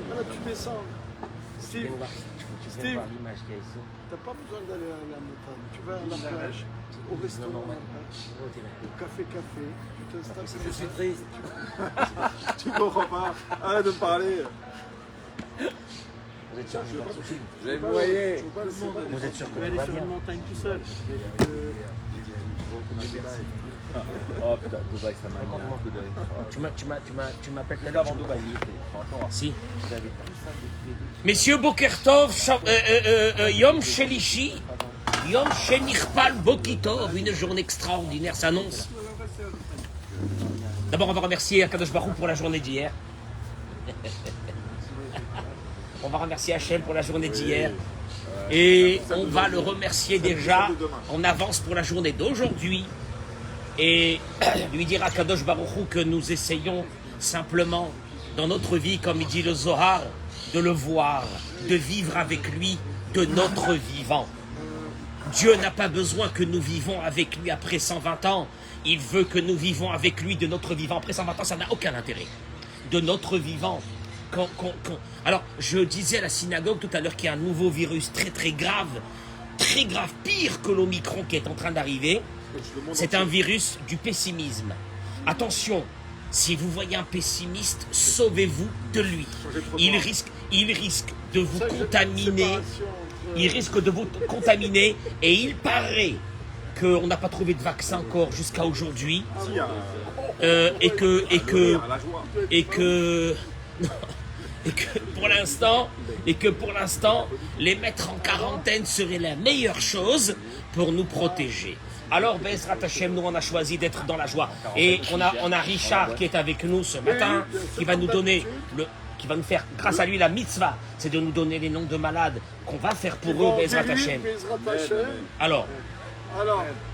Voilà, tu descends. Steve, Steve, l'image qu'il y a ici. t'as pas besoin d'aller à la montagne. Tu vas à la plage, au restaurant, au café, tu t'installes. Je suis triste. Tu comprends pas. Arrête de me parler. Vous êtes sûr que je vais pas souffrir. Vous avez voyé. Vous êtes sûr que Tu vas je aller vais sur bien. une montagne tout seul. Oh putain, Dubaï, ça m'a mis un coup d'œil. Tu m'appelles tout à Là, l'heure. avant Dubaï, il était. Franchement, Si. vous avez tout ça depuis le début. Messieurs, Bokertov, Yom Shelishi, Yom Shenichpal Bokitov, une journée extraordinaire s'annonce. D'abord, on va remercier Akadosh Baruch Hu pour la journée d'hier. On va remercier Hachem pour la journée d'hier. Et on va le remercier déjà en avance pour la journée d'aujourd'hui. Et lui dire à Kadosh Baruch Hu que nous essayons simplement dans notre vie, comme il dit le Zohar, de le voir, de vivre avec lui de notre vivant. Dieu n'a pas besoin que nous vivons avec lui après 120 ans. Il veut que nous vivons avec lui de notre vivant. Après 120 ans, ça n'a aucun intérêt. De notre vivant. Alors, je disais à la synagogue tout à l'heure qu'il y a un nouveau virus très grave, pire que l'Omicron qui est en train d'arriver. C'est un virus du pessimisme. Attention, si vous voyez un pessimiste, sauvez-vous de lui. Il risque de vous contaminer. Il risque de vous contaminer et il paraît qu'on n'a pas trouvé de vaccin encore jusqu'à aujourd'hui et que pour l'instant les mettre en quarantaine serait la meilleure chose pour nous protéger. Alors, Bezrat Hashem, nous on a choisi d'être dans la joie. Et on a Richard qui est avec nous ce matin, qui va nous donner qui va nous faire, grâce à lui, la mitzvah, c'est de nous donner les noms de malades qu'on va faire pour eux, Bezrat Hashem. Alors,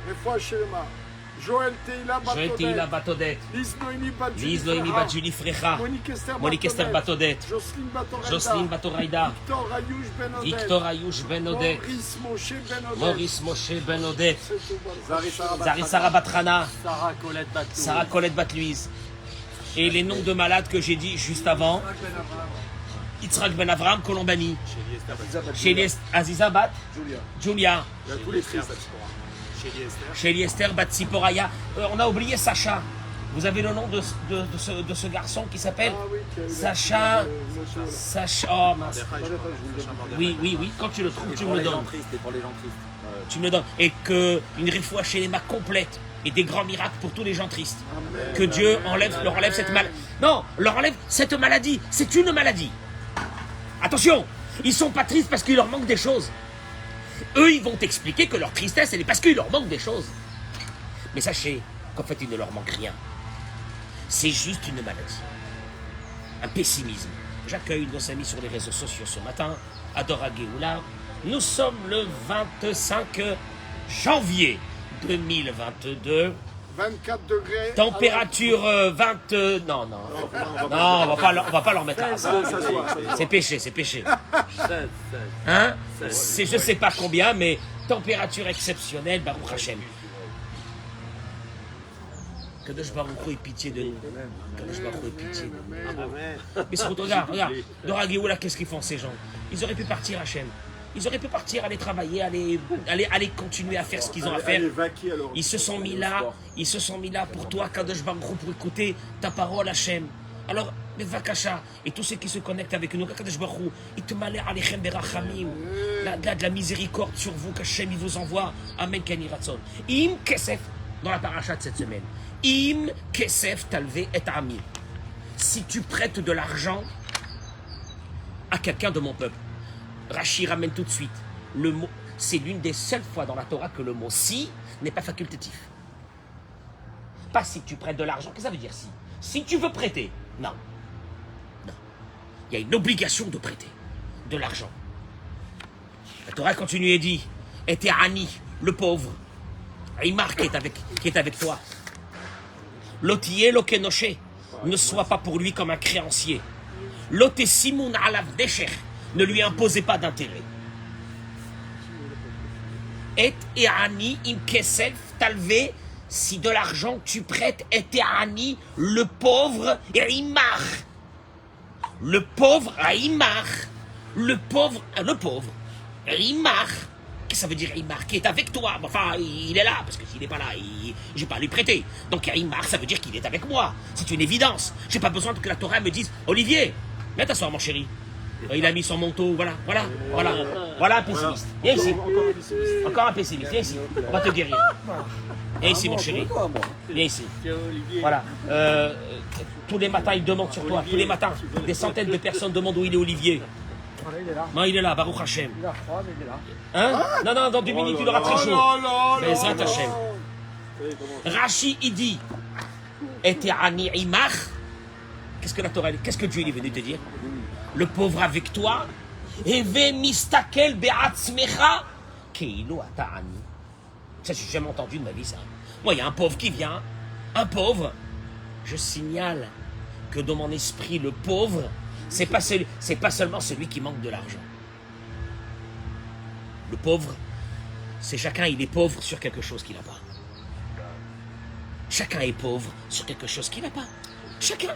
Refoua Shelema, Joël Teila Batodet, Liz Noémie bat Julie Frecha, Monique Esther Batodet, Jocelyne Batoraïda, Victor Ayouch Ben Odet, Maurice Moshe Ben Odet, Zarisara Batrana, Sarah Colette Batluise. Et les noms de malades que j'ai dit juste avant, Yitzhak Ben Avraham Colombani, Aziza Bat, Julia, Chélie Esther Bat Siporaya. On a oublié Sacha. Vous avez le nom de ce garçon qui s'appelle Sacha. Oh mince. Oui, quand tu le trouves, tu me le donnes. Tu me le donnes. Et qu'une refoua shelema complète et des grands miracles pour tous les gens tristes. Que Dieu leur enlève cette maladie. Non, leur enlève cette maladie. C'est une maladie. Attention, ils sont pas tristes parce qu'il leur manque des choses. Eux, ils vont t'expliquer que leur tristesse, elle est parce qu'il leur manque des choses. Mais sachez qu'en fait, il ne leur manque rien. C'est juste une maladie. Un pessimisme. J'accueille nos amis sur les réseaux sociaux ce matin. Adora Geoula. Nous sommes le 25 janvier 2022. 24 degrés. Température 20... Non, on va pas leur mettre là. C'est péché. Hein? C'est je sais pas combien, mais température exceptionnelle, Baruch Hashem. Kadosh Baruch Hu ait pitié de nous. Kadosh Baruch Hu ait pitié de nous. Mais surtout, regarde. Dora Geoula, qu'est-ce qu'ils font ces gens? Ils auraient pu partir, Hashem. Ils auraient pu partir, aller travailler, aller continuer à faire ce qu'ils ont à faire. Ils se sont mis là pour toi, Kadosh Baruch Hu, pour écouter ta parole, Hashem. Alors, les Vakasha et tous ceux qui se connectent avec nous, Kadosh Baruch Hu, il te malère alechem berachamim, de la miséricorde sur vous, qu'Hashem il vous envoie. Amen, Kani Ratson. Im Kesef, dans la paracha de cette semaine. Im Kesef talvé et ami. Si tu prêtes de l'argent à quelqu'un de mon peuple, Rachi ramène tout de suite le mot. C'est l'une des seules fois dans la Torah que le mot si n'est pas facultatif. Pas si tu prêtes de l'argent. Qu'est-ce que ça veut dire si? Si tu veux prêter. Non. Il y a une obligation de prêter de l'argent. La Torah continue et dit était Ani, le pauvre. Aïmar qui est avec toi. Lotiye lokenoché. Ne sois pas pour lui comme un créancier. Lote simoun alav desher. Ne lui imposez pas d'intérêt. Et ani im kesef talvé si de l'argent tu prêtes, et ani, le pauvre Imar. Le pauvre Imar. Le pauvre Imar. Qu'est-ce que ça veut dire Imar? Qui est avec toi? Enfin, il est là, parce que s'il n'est pas là, je vais pas lui prêter. Donc Imar, ça veut dire qu'il est avec moi. C'est une évidence. J'ai pas besoin que la Torah me dise, Olivier, viens t'asseoir, mon chéri. Il a mis son manteau, voilà un pessimiste. Viens ici. Encore un pessimiste, viens ici. On va te guérir. Viens ici, mon chéri. Viens ici. Voilà. Tous les matins, il demande sur toi. Tous les matins, des centaines de personnes demandent où il est Olivier. Non, il est là, Baruch Hashem. Hein? Non, dans 2 minutes, il aura très chaud. Bezrat Hashem. Rashi, il dit, et ani imach. Qu'est-ce que la Torah, qu'est-ce que Dieu est venu te dire? Le pauvre avec toi, Eve mistakel be'atzmecha, keilu ata ani. Ça, j'ai jamais entendu de ma vie, ça. Moi, il y a un pauvre qui vient, un pauvre. Je signale que dans mon esprit, le pauvre, c'est pas seulement celui qui manque de l'argent. Le pauvre, c'est chacun, il est pauvre sur quelque chose qu'il n'a pas. Chacun est pauvre sur quelque chose qu'il n'a pas. Chacun.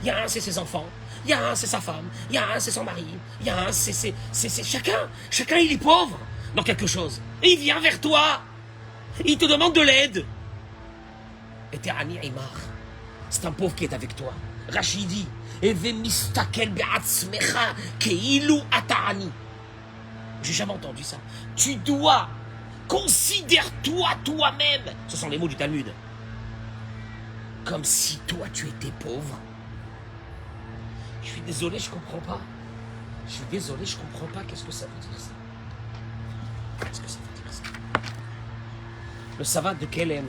Il y a un, c'est ses enfants. Il y a un, c'est sa femme. Il y a un, c'est son mari. Il y a un, c'est chacun. Chacun, il est pauvre dans quelque chose. Et il vient vers toi. Il te demande de l'aide. Et t'es Ani Imar. C'est un pauvre qui est avec toi. Rachidi. Eve mistakel be'atzmecha keilu ata'ani. J'ai jamais entendu ça. Tu dois, considère-toi toi-même. Ce sont les mots du Talmud. Comme si toi tu étais pauvre. Je suis désolé, je comprends pas. Je suis désolé, je comprends pas. Qu'est-ce que ça veut dire ça? Qu'est-ce que ça veut dire ça? Le savate de Kelem,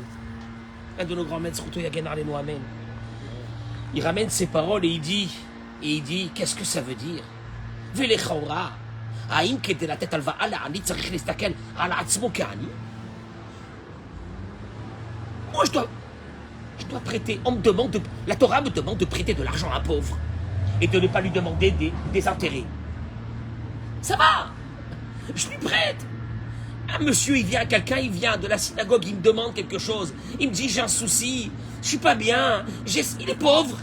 un de nos grands maîtres, Amen. Il ramène ses paroles et il dit, qu'est-ce que ça veut dire? Velechaura, haïm qui était la tête alva ala ani tzarich lestakel ala atzmo kani. Moi je dois prêter. La Torah me demande de prêter de l'argent à un pauvre et de ne pas lui demander des intérêts. Ça va, je lui prête. Un monsieur, quelqu'un vient de la synagogue, il me demande quelque chose. Il me dit, j'ai un souci, je suis pas bien, il est pauvre.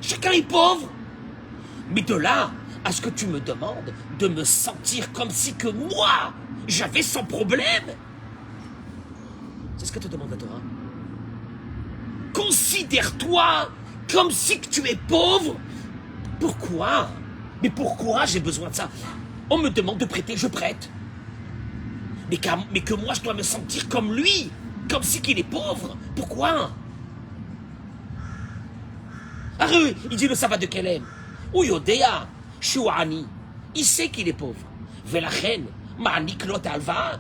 Chacun est pauvre. Mais de là à ce que tu me demandes de me sentir comme si que moi, j'avais son problème. C'est ce que te demande la Torah. Considère-toi comme si que tu es pauvre. Pourquoi? Mais pourquoi j'ai besoin de ça? On me demande de prêter, je prête. Mais que moi, je dois me sentir comme lui, comme si qu'il est pauvre. Pourquoi? Il dit le sabbat de Kelem. Ou Yodea, Shuani. Il sait qu'il est pauvre. Velachen, Ma'anik lot alva.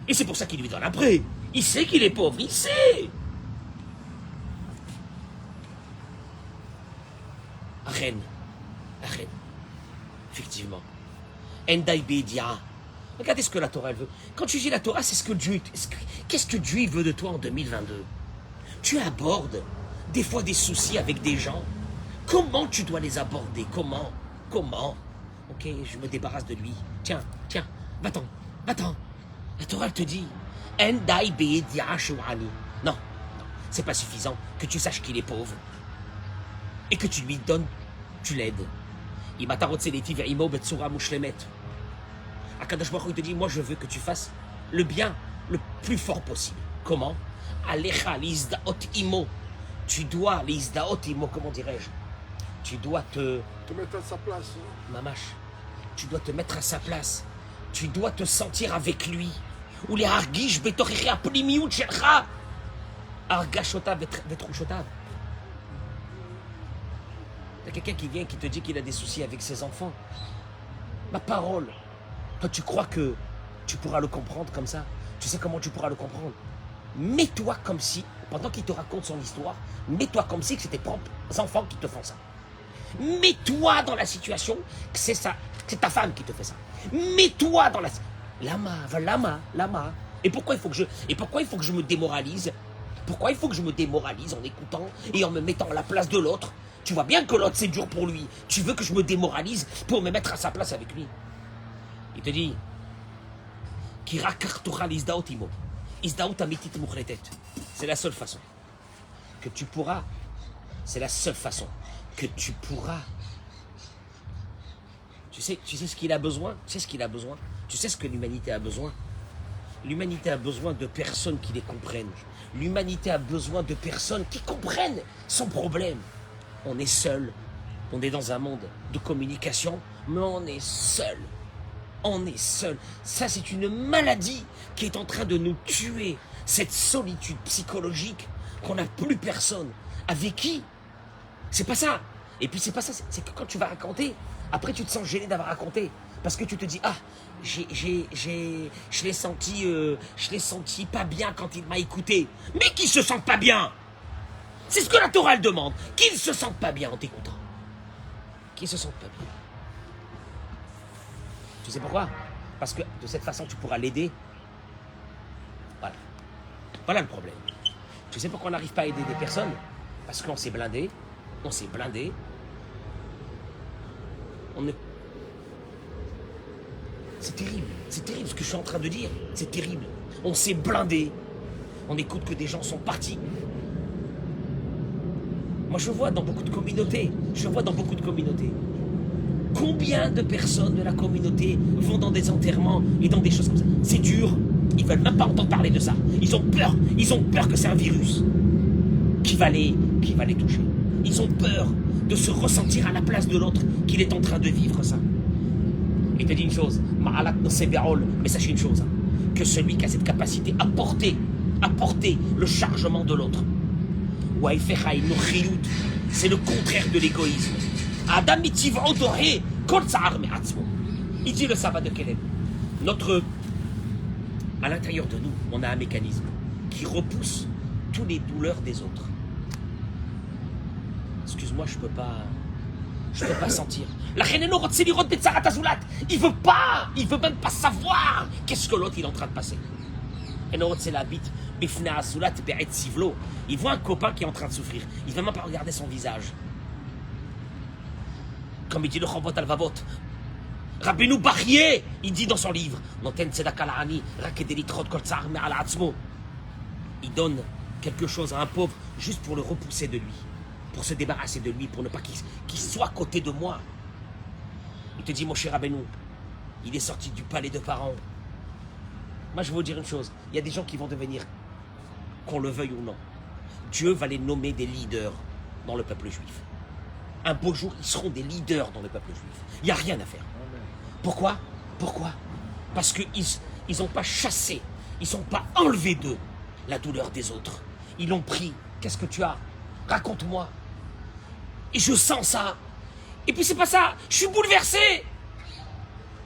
Et c'est pour ça qu'il lui donne un prêt. Il sait qu'il est pauvre, il sait. Achen. Effectivement. Endai Bedia. Regardez ce que la Torah elle veut. Quand tu dis la Torah, c'est ce que Dieu. Qu'est-ce que Dieu veut de toi en 2022? Tu abordes des fois des soucis avec des gens. Comment tu dois les aborder? Comment? Ok, je me débarrasse de lui. Tiens, va-t'en. La Torah elle te dit Endai Bedia Shuani. Non, c'est pas suffisant que tu saches qu'il est pauvre et que tu lui donnes, tu l'aides. Akadosh Baruch Hu, il te dit, moi je veux que tu fasses le bien le plus fort possible. Comment? Alecha l'izdaot imo. Tu dois, l'izdaot imo, comment dirais-je? Tu dois te mettre à sa place. Mamash. Tu dois te mettre à sa place. Tu dois te sentir avec lui. Ou les hargish betorichi apnimiut shelcha. Argashotav vetrushotav. Il y a quelqu'un qui vient qui te dit qu'il a des soucis avec ses enfants. Ma parole. Toi, tu crois que tu pourras le comprendre comme ça? Tu sais comment tu pourras le comprendre? Mets-toi comme si, pendant qu'il te raconte son histoire, mets-toi comme si que c'est tes propres enfants qui te font ça. Mets-toi dans la situation que c'est ta femme qui te fait ça. Mets-toi dans la... Lama. Et pourquoi il faut que je me démoralise? Pourquoi il faut que je me démoralise en écoutant et en me mettant à la place de l'autre? Tu vois bien que l'autre c'est dur pour lui. Tu veux que je me démoralise pour me mettre à sa place avec lui. Il te dit Izdaout amitit mukhletet. C'est la seule façon que tu pourras. C'est la seule façon que tu pourras. Tu sais ce qu'il a besoin? Tu sais ce qu'il a besoin? Tu sais ce que l'humanité a besoin? L'humanité a besoin de personnes qui les comprennent. L'humanité a besoin de personnes qui comprennent son problème. On est seul. On est dans un monde de communication, mais on est seul. On est seul. Ça, c'est une maladie qui est en train de nous tuer. Cette solitude psychologique qu'on n'a plus personne. Avec qui? C'est pas ça. Et puis c'est pas ça. C'est que quand tu vas raconter, après tu te sens gêné d'avoir raconté. Parce que tu te dis, ah, je l'ai senti pas bien quand il m'a écouté. Mais qu'ils se sentent pas bien. C'est ce que la Torah elle demande. Qu'ils se sentent pas bien en t'écoutant. Qu'ils se sentent pas bien. Tu sais pourquoi? Parce que de cette façon, tu pourras l'aider. Voilà. Voilà le problème. Tu sais pourquoi on n'arrive pas à aider des personnes? Parce qu'on s'est blindé. On s'est blindé. C'est terrible. C'est terrible ce que je suis en train de dire. C'est terrible. On s'est blindé. On écoute que des gens sont partis. Moi, je vois dans beaucoup de communautés. Combien de personnes de la communauté vont dans des enterrements et dans des choses comme ça? C'est dur. Ils veulent même pas entendre parler de ça. Ils ont peur. Ils ont peur que c'est un virus qui va les toucher. Ils ont peur de se ressentir à la place de l'autre qu'il est en train de vivre ça. Et te dis une chose, mais sachez une chose, que celui qui a cette capacité à porter le chargement de l'autre, c'est le contraire de l'égoïsme. Il dit le sabbat de Kélem. À l'intérieur de nous, on a un mécanisme qui repousse toutes les douleurs des autres. Excuse-moi, je peux pas sentir. Il veut même pas savoir qu'est-ce que l'autre il est en train de passer. Il voit un copain qui est en train de souffrir. Il ne veut même pas regarder son visage. Comme il dit le Chovot Alvavot, Rabbeinu Barié, il dit dans son livre, il donne quelque chose à un pauvre juste pour le repousser de lui, pour se débarrasser de lui, pour ne pas qu'il soit à côté de moi. Il te dit, mon cher Rabbeinu, il est sorti du palais de Pharaon. Moi, je vais vous dire une chose, il y a des gens qui vont devenir, qu'on le veuille ou non, Dieu va les nommer des leaders dans le peuple juif. Un beau jour, ils seront des leaders dans le peuple juif. Il n'y a rien à faire. Pourquoi? Parce qu'ils n'ont pas chassé, ils n'ont pas enlevé d'eux la douleur des autres. Ils l'ont pris. Qu'est-ce que tu as? Raconte-moi. Et je sens ça. Et puis c'est pas ça. Je suis bouleversé.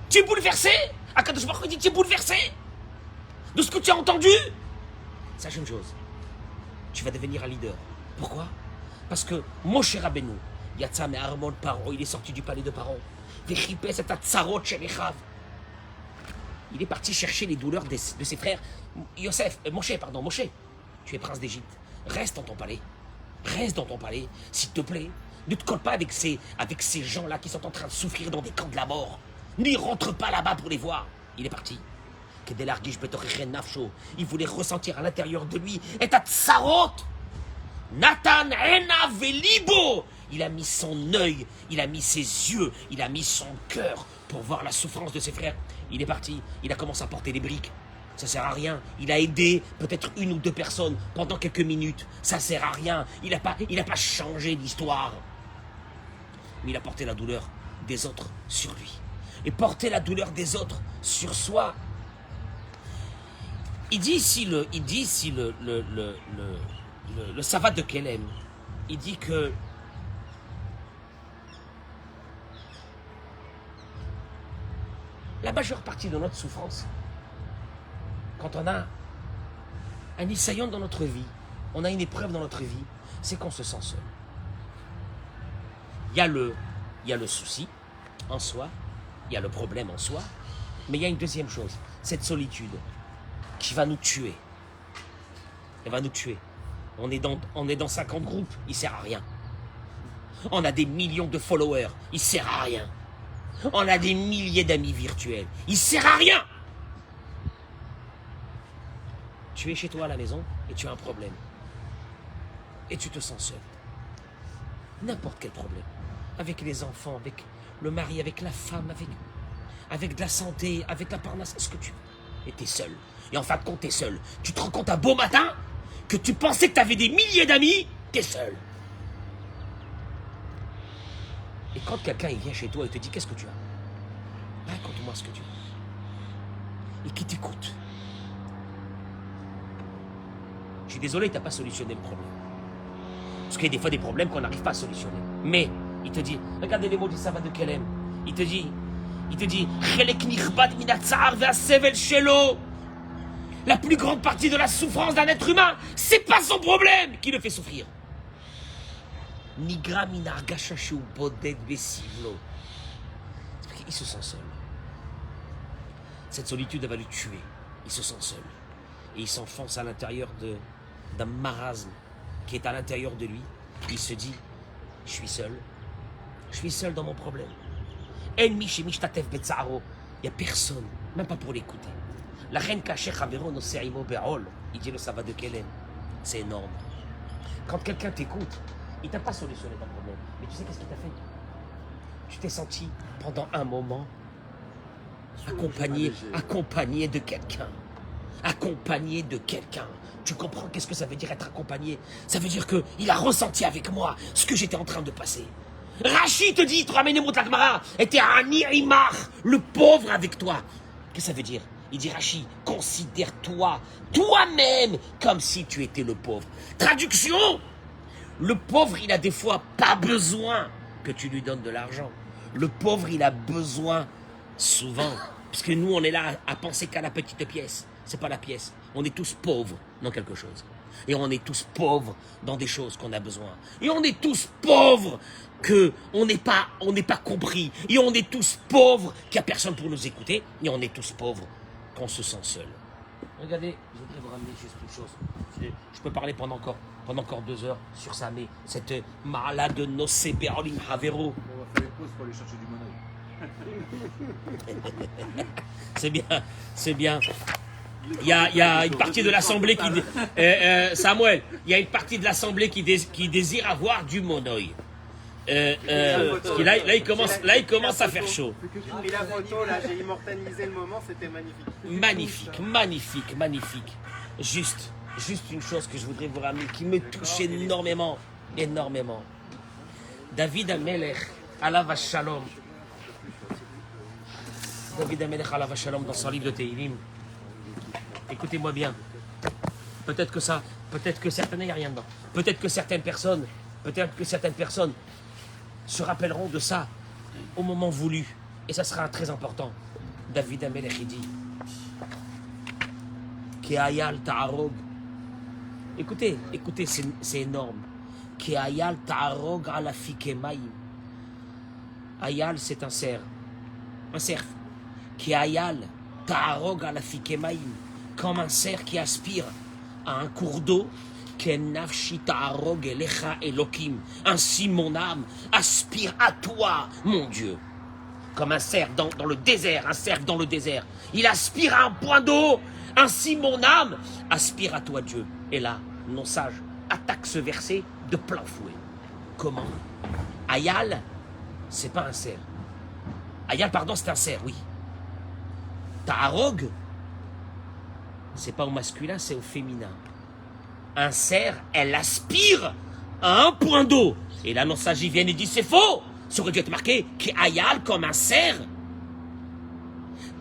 Tu es bouleversé? Akadosh Baruch Hu dit, tu es bouleversé de ce que tu as entendu? Sache une chose. Tu vas devenir un leader. Pourquoi? Parce que Moshe Rabbeinu, Yatsa me Armon Paro, il est sorti du palais de Paro. Il est parti chercher les douleurs de ses frères. Moshe, tu es prince d'Égypte. Reste dans ton palais. S'il te plaît. Ne te colle pas avec ces gens-là qui sont en train de souffrir dans des camps de la mort. N'y rentre pas là-bas pour les voir. Il est parti. Il voulait ressentir à l'intérieur de lui. Et à Tsarot. Nathan Ena Velibo. Il a mis son œil, il a mis ses yeux, il a mis son cœur pour voir la souffrance de ses frères. Il est parti, il a commencé à porter des briques. Ça sert à rien. Il a aidé peut-être une ou deux personnes pendant quelques minutes. Ça sert à rien. Il n'a pas changé l'histoire. Mais il a porté la douleur des autres sur lui. Et porter la douleur des autres sur soi. Il dit ici le Sabbat de Kélem. Il dit que la majeure partie de notre souffrance, quand on a un issayon dans notre vie, on a une épreuve dans notre vie, c'est qu'on se sent seul. Il y a le souci en soi, il y a le problème en soi, mais il y a une deuxième chose, cette solitude qui va nous tuer. Elle va nous tuer. On est dans 50 groupes, il ne sert à rien. On a des millions de followers, il ne sert à rien. On a des milliers d'amis virtuels. Il ne sert à rien. Tu es chez toi à la maison et tu as un problème. Et tu te sens seul. N'importe quel problème. Avec les enfants, avec le mari, avec la femme, avec de la santé, avec la parnasse, ce que tu veux. Et tu es seul. Et en fin de compte, tu es seul. Tu te rends compte un beau matin que tu pensais que tu avais des milliers d'amis, tu es seul. Et quand quelqu'un il vient chez toi et te dit qu'est-ce que tu as, raconte-moi ce que tu as. Et qui t'écoute. Je suis désolé, tu n'as pas solutionné le problème. Parce qu'il y a des fois des problèmes qu'on n'arrive pas à solutionner. Mais il te dit, regardez les mots du Sava de Kelem. Il te dit, la plus grande partie de la souffrance d'un être humain, c'est pas son problème qui le fait souffrir. Nigra minarga shashu boded besivlo. Il se sent seul. Cette solitude elle va le tuer. Il se sent seul. Et il s'enfonce à l'intérieur d'un marasme qui est à l'intérieur de lui. Il se dit, je suis seul. Je suis seul dans mon problème. Il n'y a personne, même pas pour l'écouter. La reine cachée Chavero no seimo be'ol. Il dit le Sava de Kelem. C'est énorme. Quand quelqu'un t'écoute, il t'a pas solutionné ton problème. Mais tu sais qu'est-ce qu'il t'a fait? Tu t'es senti pendant un moment accompagné de quelqu'un. Accompagné de quelqu'un. Tu comprends qu'est-ce que ça veut dire être accompagné? Ça veut dire qu'il a ressenti avec moi ce que j'étais en train de passer. Rachid te dit, tu ramènes Mout Lagmara, était un Irimar, le pauvre avec toi. Qu'est-ce que ça veut dire? Il dit, Rachid, considère-toi, toi-même, comme si tu étais le pauvre. Traduction, le pauvre, il a des fois pas besoin que tu lui donnes de l'argent. Le pauvre, il a besoin souvent, parce que nous, on est là à penser qu'à la petite pièce. C'est pas la pièce. On est tous pauvres dans quelque chose. Et on est tous pauvres dans des choses qu'on a besoin. Et on est tous pauvres qu'on n'est pas compris. Et on est tous pauvres qu'il n'y a personne pour nous écouter. Et on est tous pauvres qu'on se sent seul. Regardez, je voudrais vous ramener juste une chose. Je peux parler pendant encore 2 heures sur ça, mais cette malade de Nosé Berolim Havero. On va faire une pause pour aller chercher du monoeil. C'est bien. Il y a une partie de l'Assemblée qui... Samuel, il y a une partie de l'Assemblée qui désire avoir du monoeil. Là, il commence à faire chaud. J'ai pris la photo, là, j'ai immortalisé le moment, c'était magnifique. Magnifique. Juste une chose que je voudrais vous ramener, qui me touche énormément. David Amelech, alav shalom. David Amelech, alav shalom, dans son livre de Tehillim. Écoutez-moi bien. Peut-être que certaines, il n'y a rien dedans. Peut-être que certaines personnes se rappelleront de ça au moment voulu. Et ça sera très important. David Amelech, il dit Ke'ayal ta'arog. Écoutez, c'est énorme. Ke'ayal ta'arog ala fikemaim. Ayal, c'est un cerf. Un cerf. Ke'ayal ta'arog ala fikemaim. Comme un cerf qui aspire à un cours d'eau. Ainsi mon âme aspire à toi, mon Dieu. Comme un cerf dans le désert, il aspire à un point d'eau. Ainsi mon âme aspire à toi, Dieu. Et là, non sage attaque ce verset de plein fouet. Comment? Ayal, c'est pas un cerf. Ayal, pardon, c'est un cerf, oui. Ta'arog, c'est pas au masculin, c'est au féminin. Un cerf, elle aspire à un point d'eau. Et là, non sage, il vient et dit, c'est faux. Ça aurait dû être marqué, qui ayal, comme un cerf.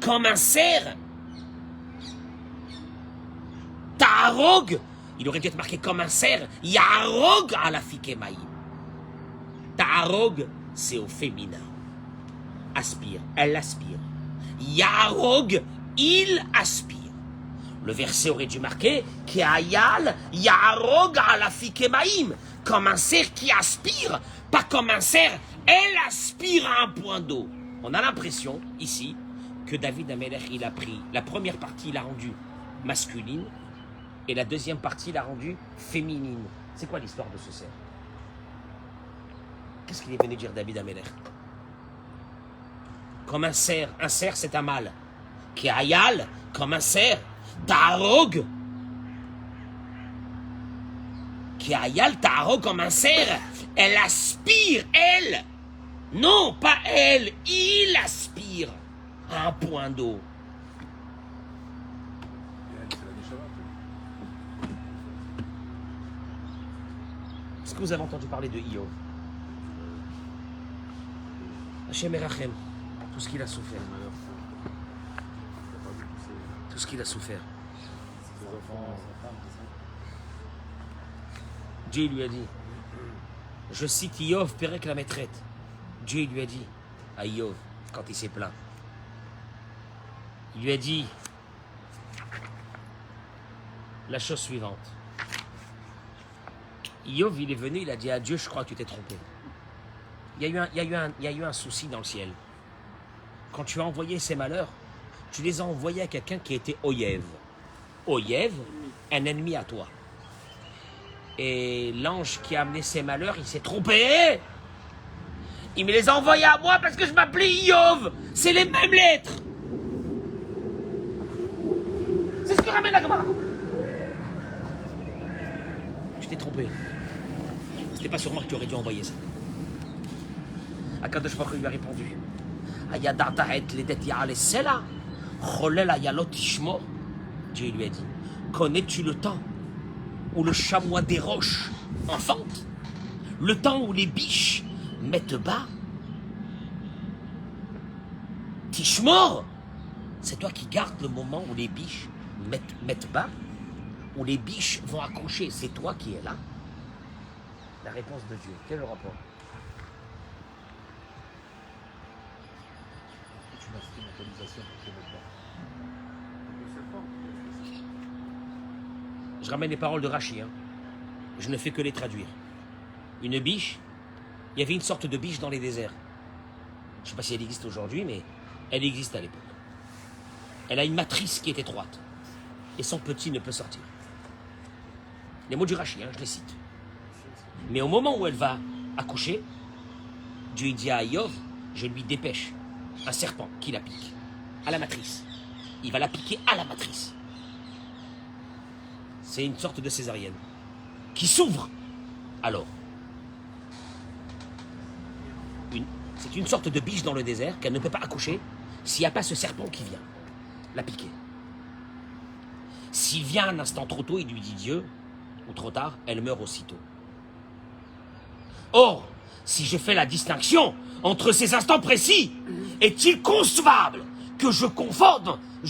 Comme un cerf. Ta'arog, il aurait dû être marqué comme un cerf. Yarog à la fikemaï. Ta'arog, c'est au féminin. Aspire, elle aspire. Yarog, il aspire. Le verset aurait dû marquer Ke'ayal yarog ala fikemaim, comme un cerf qui aspire, pas comme un cerf, elle aspire à un point d'eau. On a l'impression ici que David Amelech, il a pris la première partie, il l'a rendue masculine, et la deuxième partie, il l'a rendue féminine. C'est quoi l'histoire de ce cerf? Qu'est-ce qu'il est venu dire David Amelech? Comme un cerf c'est un mâle. Ke'ayal, comme un cerf. Ta'arog, qui ayal taro comme un cerf. Elle aspire, elle. Non, pas elle. Il aspire à un point d'eau. Est-ce que vous avez entendu parler de Iov? Hachem Erachem, tout ce qu'il a souffert. Tout ce qu'il a souffert. Dieu lui a dit, je cite Iov, Perek la maîtrette. Dieu lui a dit à Iov, quand il s'est plaint, il lui a dit la chose suivante. Iov, il est venu, il a dit à Dieu, je crois que tu t'es trompé. Il y a eu un souci dans le ciel. Quand tu as envoyé ces malheurs, tu les as envoyés à quelqu'un qui était Oyev. Oyev, un ennemi à toi. Et l'ange qui a amené ces malheurs, il s'est trompé. Il me les a envoyés à moi parce que je m'appelais Iov. C'est les mêmes lettres. C'est ce que ramène la Gemara. Tu t'es trompé. C'était pas sur moi que tu aurais dû envoyer ça. Akadosh Baruch Hu lui a répondu. Dieu lui a dit, connais-tu le temps où le chamois des roches enfante? Le temps où les biches mettent bas? Tishmor, c'est toi qui gardes le moment où les biches mettent bas, où les biches vont accoucher, c'est toi qui es là. La réponse de Dieu, quel est le rapport? Je ramène les paroles de Rachi, hein. Je ne fais que les traduire. Une biche, il y avait une sorte de biche dans les déserts. Je ne sais pas si elle existe aujourd'hui, mais elle existe à l'époque. Elle a une matrice qui est étroite. Et son petit ne peut sortir. Les mots du Rachi, hein, je les cite. Mais au moment où elle va accoucher, Dieu dit à Iov, je lui dépêche un serpent qui la pique à la matrice. Il va la piquer à la matrice. C'est une sorte de césarienne qui s'ouvre. Alors, c'est une sorte de biche dans le désert qu'elle ne peut pas accoucher s'il n'y a pas ce serpent qui vient la piquer. S'il vient un instant trop tôt, il lui dit Dieu, ou trop tard, elle meurt aussitôt. Or, si je fais la distinction entre ces instants précis, est-il concevable que je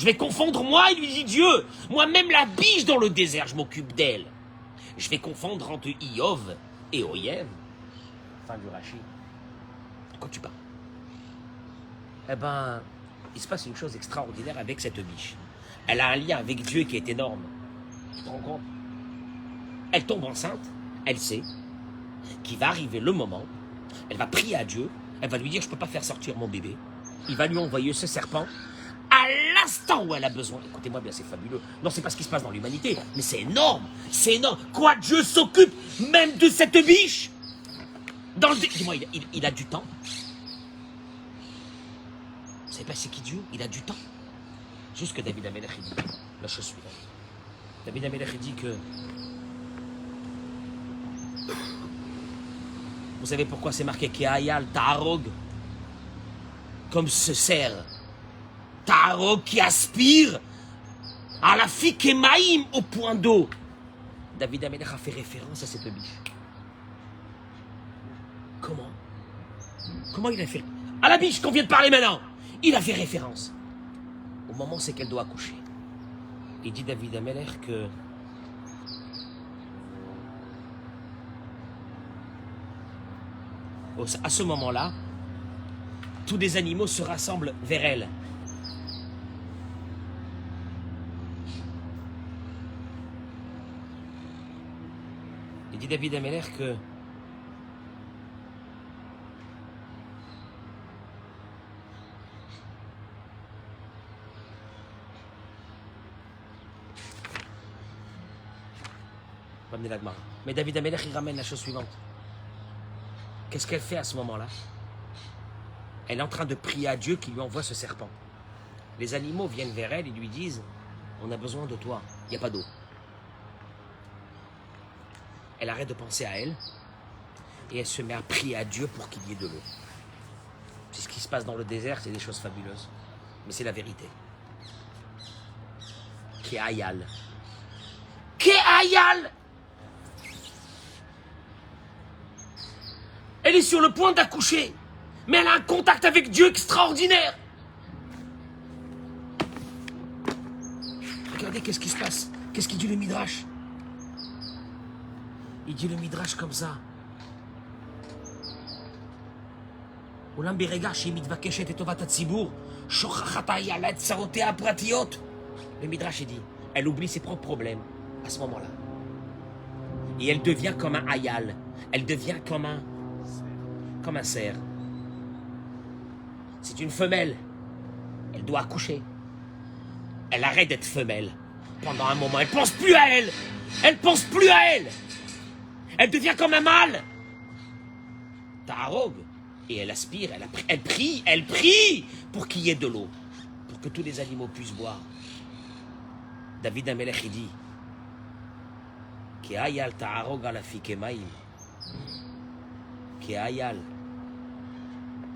vais confondre moi, il lui dit Dieu, moi-même la biche dans le désert, je m'occupe d'elle. Je vais confondre entre Iov et Oyev. Fin du Rachi. De quoi tu parles? Eh ben, il se passe une chose extraordinaire avec cette biche. Elle a un lien avec Dieu qui est énorme. Tu te rends compte? Elle tombe enceinte, elle sait qu'il va arriver le moment, elle va prier à Dieu, elle va lui dire je ne peux pas faire sortir mon bébé. Il va lui envoyer ce serpent à l'instant où elle a besoin. Écoutez-moi bien, c'est fabuleux. Non, c'est pas ce qui se passe dans l'humanité, mais c'est énorme. C'est énorme. Quoi, Dieu s'occupe même de cette biche? Dis-moi, il a du temps. Vous savez pas c'est qui Dieu? Il a du temps. Juste que David Amelech dit la chose suivante. David Amelech dit que... Vous savez pourquoi c'est marqué Keayal, Ta'arog? Comme ce cerf. Ta'arog qui aspire à la Fikemaïm au point d'eau. David Amelech a fait référence à cette biche. Comment? Comment il a fait? À la biche qu'on vient de parler maintenant. Il a fait référence. Au moment c'est qu'elle doit accoucher. Il dit David Amelech que à ce moment-là, tous les animaux se rassemblent vers elle. Il dit David Amelech que mais David Amelech, il ramène la chose suivante. Qu'est-ce qu'elle fait à ce moment-là? Elle est en train de prier à Dieu qui lui envoie ce serpent. Les animaux viennent vers elle et lui disent on a besoin de toi, il n'y a pas d'eau. elle arrête de penser à elle et elle se met à prier à Dieu pour qu'il y ait de l'eau. C'est ce qui se passe dans le désert, c'est des choses fabuleuses. Mais c'est la vérité. Ke'ayal. Ke'ayal. Elle est sur le point d'accoucher, mais elle a un contact avec Dieu extraordinaire. Regardez qu'est-ce qui se passe. Qu'est-ce qu'il dit le Midrash? Il dit le Midrash comme ça. Le Midrash dit, elle oublie ses propres problèmes à ce moment-là. Et elle devient comme un ayal. Elle devient comme un cerf. C'est une femelle. Elle doit accoucher. Elle arrête d'être femelle. Pendant un moment, elle pense plus à elle. Elle pense plus à elle. Elle devient comme un mâle. Ta'arog. Et elle aspire, elle prie pour qu'il y ait de l'eau. Pour que tous les animaux puissent boire. David Amelech, il dit Ke'ayal ta'arog ala fikemaim. Ke'ayal.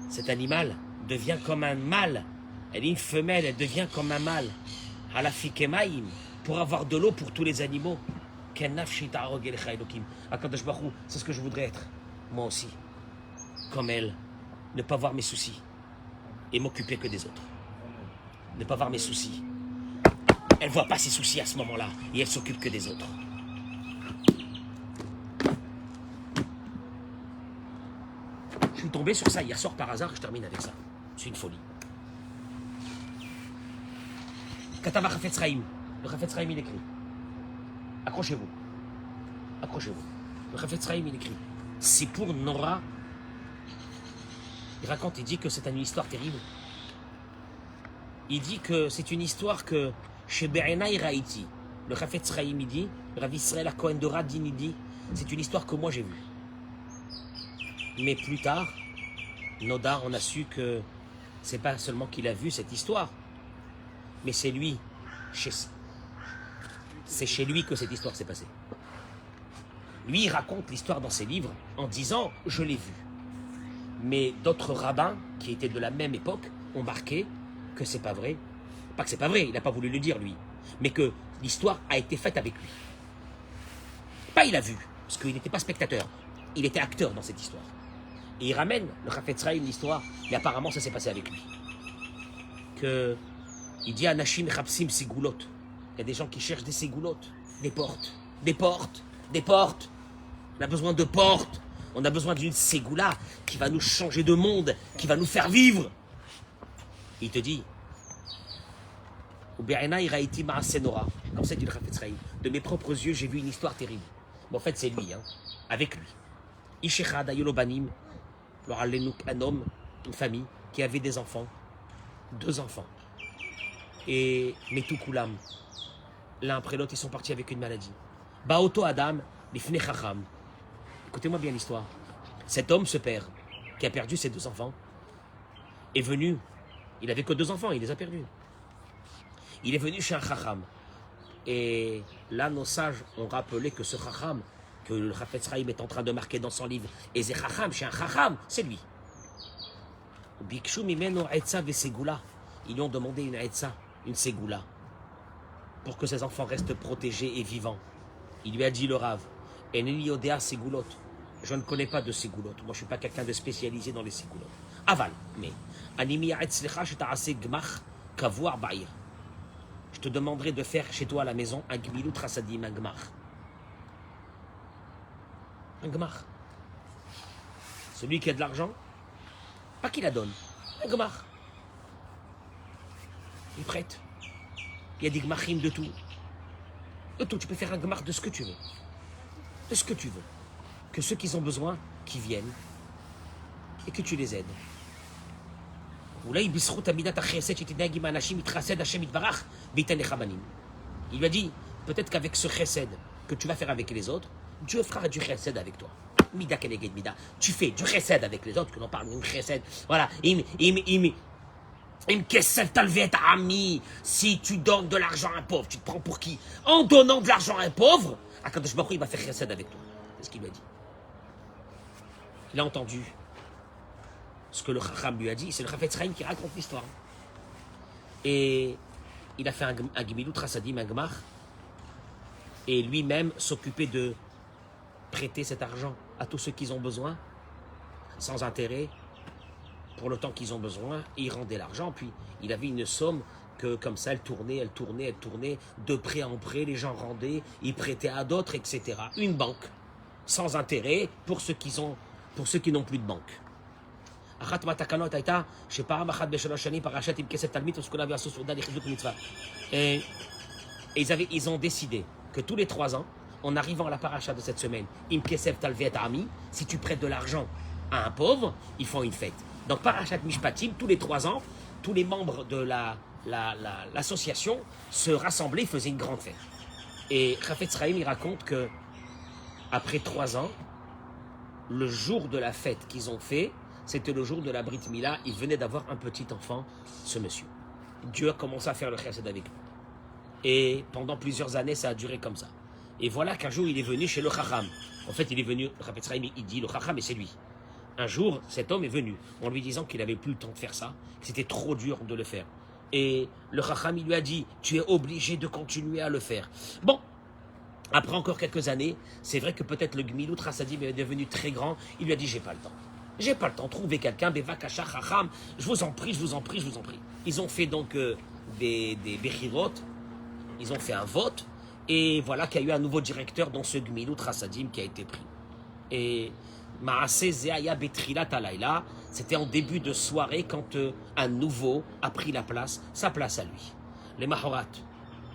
Cet animal devient comme un mâle. Elle est une femelle, elle devient comme un mâle. Ala fikemaim. Pour avoir de l'eau pour tous les animaux. Kenafshi ta'arog elecha elokim. Akadosh Baruch Hu, c'est ce que je voudrais être. Moi aussi. Comme elle. Ne pas voir mes soucis. Et m'occuper que des autres. Ne pas voir mes soucis. Elle ne voit pas ses soucis à ce moment-là. Et elle s'occupe que des autres. Je suis tombé sur ça hier soir par hasard. Je termine avec ça. C'est une folie. Katava Chafetz Chaim. Le Chafetz Chaim, il écrit. Accrochez-vous. Accrochez-vous. Le Chafetz Chaim, il écrit. C'est pour Nora. Il raconte, il dit que c'est une histoire terrible. Il dit que c'est une histoire que chez Be'enai Raïti, le Chafetz Chaim, il dit, le Rav Israël HaKohen de Radin, il dit, c'est une histoire que moi j'ai vue. Mais plus tard, Nodar, on a su que c'est pas seulement qu'il a vu cette histoire, mais c'est lui, c'est chez lui que cette histoire s'est passée. Lui, il raconte l'histoire dans ses livres en disant, je l'ai vu. Mais d'autres rabbins qui étaient de la même époque ont marqué que c'est pas vrai. Pas que c'est pas vrai, il n'a pas voulu le dire lui, mais que l'histoire a été faite avec lui. Pas il a vu, parce qu'il n'était pas spectateur, il était acteur dans cette histoire. Et il ramène le Chafetz Chaim l'histoire, mais apparemment ça s'est passé avec lui. Il dit à Nashim Chapsim Sigoulot, il y a des gens qui cherchent des ségoulottes, des portes, des portes, des portes. On a besoin de portes. On a besoin d'une ségoula qui va nous changer de monde, qui va nous faire vivre. Il te dit, comme ça dit le Chafetz Chaim, de mes propres yeux, j'ai vu une histoire terrible. Mais en fait, c'est lui, avec lui. Ishechad Ayolobanim, un homme, une famille, qui avait des enfants, 2 enfants. Et Metukulam, l'un après l'autre, ils sont partis avec une maladie. Baoto Adam, Lifnei Chacham. Écoutez-moi bien l'histoire. Cet homme, ce père, qui a perdu ses 2 enfants, est venu. Il n'avait que 2 enfants, il les a perdus. Il est venu chez un chacham. Et là, nos sages ont rappelé que ce chacham, que le Chafetz Chaim est en train de marquer dans son livre, et c'est chacham, chez un chacham, c'est lui. Bikshu mimeno etza vesegoula. Ils lui ont demandé une etza, une ségoula, pour que ses enfants restent protégés et vivants. Il lui a dit le Rav, Eneli odea ségoulot. Je ne connais pas de ségoulot. Moi, je ne suis pas quelqu'un de spécialisé dans les ségoulots. Aval, mais animi etzlecha sheta'ase gmach kavuar ba'ir. Je te demanderai de faire chez toi à la maison un gmilut rasadim, un gmach. Un gmach. Celui qui a de l'argent, pas qu'il la donne. Un gmach. Il prête. Il y a des gmachim de tout. De tout. Tu peux faire un gmach de ce que tu veux. De ce que tu veux. Que ceux qui ont besoin, qui viennent. Et que tu les aides. Il lui a dit, peut-être qu'avec ce chesed que tu vas faire avec les autres, Dieu fera du chesed avec toi. Mida keneged mida. Tu fais du chesed avec les autres, que l'on parle d'une chesed. Voilà. Si tu donnes de l'argent à un pauvre, tu te prends pour qui? En donnant de l'argent à un pauvre, Akadosh Baruch Hu, il va faire chesed avec toi. C'est ce qu'il lui a dit. Il a entendu ce que le Chacham lui a dit. C'est le Chafetz Chaim qui raconte l'histoire. Et il a fait un Gemilut Chasadim, un Gmar. Et lui-même s'occupait de prêter cet argent à tous ceux qui ont besoin, sans intérêt, pour le temps qu'ils ont besoin. Et il rendait l'argent. Puis il avait une somme que comme ça, elle tournait, de prêt en prêt, les gens rendaient, ils prêtaient à d'autres, etc. Une banque, sans intérêt, pour ceux qui n'ont plus de banque. Et ils ont décidé que tous les 3 ans, en arrivant à la paracha de cette semaine, si tu prêtes de l'argent à un pauvre, ils font une fête. Donc parachat Mishpatim, tous les 3 ans, tous les membres de l'association se rassemblaient, faisaient une grande fête. Et Chafetz Chaim, il raconte que après 3 ans, le jour de la fête qu'ils ont fait, c'était le jour de la Brit Mila. Il venait d'avoir un petit enfant, ce monsieur. Dieu a commencé à faire le chesed avec lui. Et pendant plusieurs années, ça a duré comme ça. Et voilà qu'un jour, il est venu chez le Chacham. En fait, il est venu, le Chafetz Chaim, il dit le Chacham, et c'est lui. Un jour, cet homme est venu en lui disant qu'il n'avait plus le temps de faire ça, que c'était trop dur de le faire. Et le Chacham, il lui a dit, tu es obligé de continuer à le faire. Bon, après encore quelques années, c'est vrai que peut-être le Gemilut Chasadim est devenu très grand. Il lui a dit, j'ai pas le temps. J'ai pas le temps. Trouvez quelqu'un, Bevakasha Chacham, je vous en prie. Ils ont fait donc des Bechirot, ils ont fait un vote, et voilà qu'il y a eu un nouveau directeur dans ce Gemilut Chasadim qui a été pris. Et Maaseh Zeaya Betrilat Alayla, c'était en début de soirée quand un nouveau a pris sa place à lui. Les Mahorat.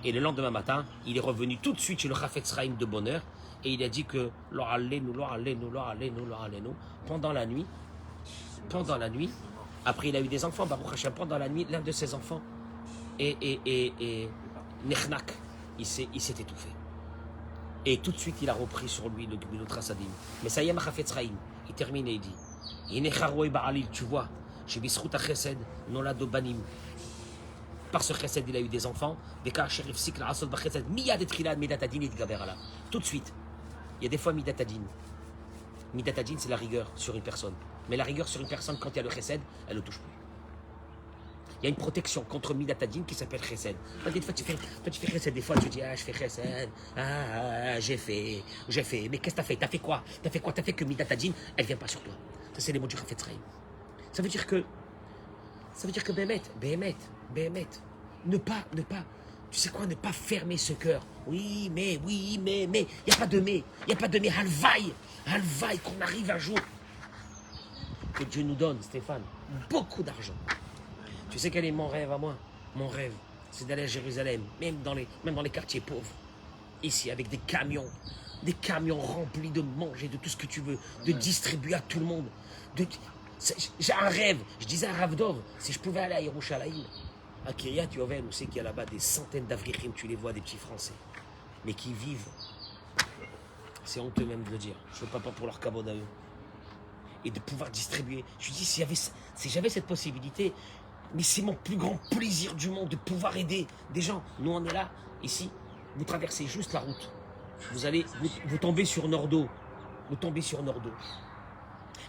Et le lendemain matin, il est revenu tout de suite chez le Chafetz Chaim de bonne heure et il a dit que pendant la nuit, après il a eu des enfants, Baruch Hashem, pendant la nuit, l'un de ses enfants, et Nechnak, il s'est étouffé. Et tout de suite, il a repris sur lui le Gemilut Chasadim. Mais ça y est, Chafetz Chaim, il termine et il dit, tu vois, chez Bisrut HaChesed, Nolado Banim. Par ce chesed, il a eu des enfants. Tout de suite. Il y a des fois midatadin. Midatadin, c'est la rigueur sur une personne. Mais la rigueur sur une personne, quand il y a le chesed, elle ne le touche plus. Il y a une protection contre midatadin qui s'appelle chesed. Des fois, tu fais chesed. Des fois, tu dis, je fais chesed. J'ai fait. Mais qu'est-ce que tu as fait? Tu as fait quoi? Tu as fait que midatadin, elle ne vient pas sur toi. Ça, c'est les mots du Chafetz Chaim. Ça veut dire que Béhémet, ne pas, tu sais quoi, ne pas fermer ce cœur. Oui, mais, il n'y a pas de mais, halvaï, qu'on arrive un jour, que Dieu nous donne, Stéphane, beaucoup d'argent. Tu sais quel est mon rêve à moi? Mon rêve, c'est d'aller à Jérusalem, même dans les quartiers pauvres, ici, avec des camions remplis de manger, de tout ce que tu veux, de distribuer à tout le monde, j'ai un rêve. Je disais à Rav Dov, si je pouvais aller à Yerushalayim, à Kiryat Yovel, où c'est qu'il y a là-bas des centaines d'Avrichim, tu les vois, des petits Français, mais qui vivent. C'est honteux même de le dire. Je ne veux pas pour leur cabot à eux. Et de pouvoir distribuer. Je dis, si j'avais cette possibilité, mais c'est mon plus grand plaisir du monde de pouvoir aider des gens. Nous, on est là, ici. Vous traversez juste la route. Vous tombez sur Nordo.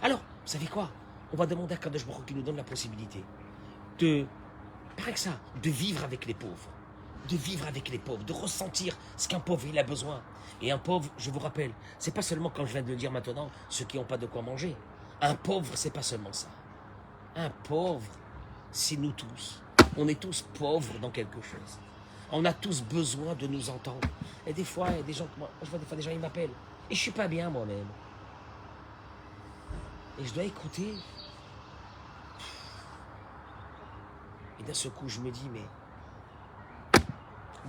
Alors, vous savez quoi? On va demander à Kadosh Baruch Hu qui nous donne la possibilité de vivre avec les pauvres, de ressentir ce qu'un pauvre il a besoin. Et un pauvre, je vous rappelle, c'est pas seulement, comme je viens de le dire maintenant, ceux qui n'ont pas de quoi manger. Un pauvre, c'est pas seulement ça. Un pauvre, c'est nous tous. On est tous pauvres dans quelque chose. On a tous besoin de nous entendre. Et des fois, il y a des gens, je vois des fois des gens, ils m'appellent. Et je suis pas bien moi-même. Et je dois écouter. Et d'un seul coup, je me dis, mais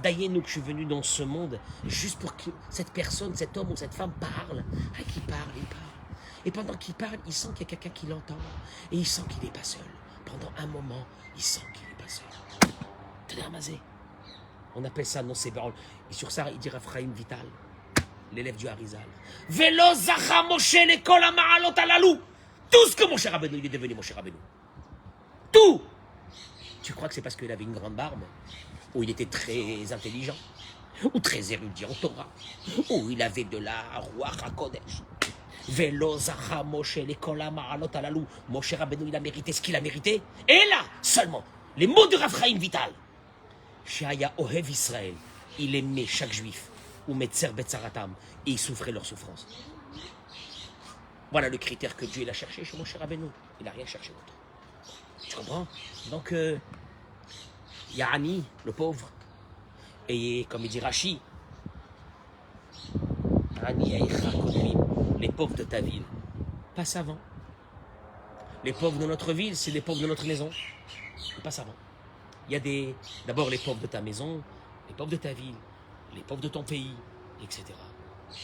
Dayenu, que je suis venu dans ce monde juste pour que cette personne, cet homme ou cette femme parle. Qu'il parle. Et pendant qu'il parle, il sent qu'il y a quelqu'un qui l'entend. Et il sent qu'il n'est pas seul. Pendant un moment, il sent qu'il n'est pas seul. Tadamazé. On appelle ça non c'est parole. Et sur ça, il dit Raphaïm Vital, l'élève du Harizal. Velo zacha Moshe lekol ha'ma'alot halalou. Tout ce que Moshe Rabbeinu, il est devenu Moshe Rabbeinu. Tout. Tu crois que c'est parce qu'il avait une grande barbe ou il était très intelligent? ou très érudit en Torah, ou il avait de la Ruach HaKodesh. Velo Zacha Moshe l'école Ma'alot Alalou. Moshe Rabbeinu, il a mérité ce qu'il a mérité. Et là, seulement, les mots de Rav Chaim Vital. Shaya Ohev Israël, il aimait chaque juif. Ou Metzer Betzaratam, et il souffrait leur souffrance. Voilà le critère que Dieu il a cherché chez Moshe Rabbeinu. Il n'a rien cherché d'autre. Tu comprends? Donc, il y a Ani, le pauvre. Et comme il dit Rashi, Ani Eicha Kodrim, les pauvres de ta ville, pas savants. Les pauvres de notre ville, c'est les pauvres de notre maison, pas savants. Il y a d'abord les pauvres de ta maison, les pauvres de ta ville, les pauvres de ton pays, etc.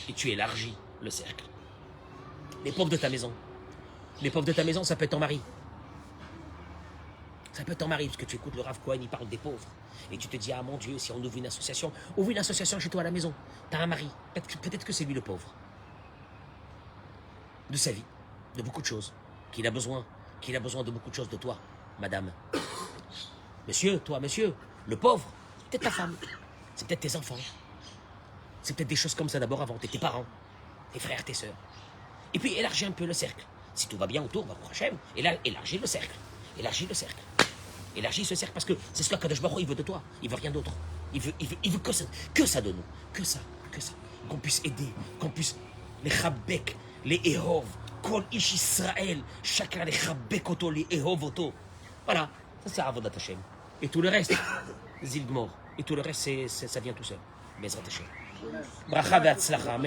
Et tu élargis le cercle. Les pauvres de ta maison. Les pauvres de ta maison, ça peut être ton mari. Ça peut être ton mari, parce que tu écoutes le Rav Cohen, il parle des pauvres. Et tu te dis, ah mon Dieu, si on ouvre une association chez toi à la maison, tu as un mari, peut-être que c'est lui le pauvre. De sa vie, de beaucoup de choses, qu'il a besoin de beaucoup de choses de toi, madame. Monsieur, toi, monsieur, le pauvre, c'est peut-être ta femme, c'est peut-être tes enfants, c'est peut-être des choses comme ça d'abord avant, tes parents, tes frères, tes sœurs. Et puis élargis un peu le cercle. Si tout va bien autour, bah, Hachem, élargis le cercle. Élargis le cercle. Élargis ce cercle parce que c'est ce que Kadosh Baruch Hu, il veut de toi. Il veut rien d'autre. Il veut que ça de nous. Que ça. Qu'on puisse aider, qu'on puisse les chabek, les ehov, kol ish Israël, chacun les chabek auto, les ehov auto. Voilà, ça c'est Avodat Hashem. Et tout le reste, Zilgmor. Et tout le reste, ça vient tout seul. Bezrat Hashem. Bracha ve'atzlacha.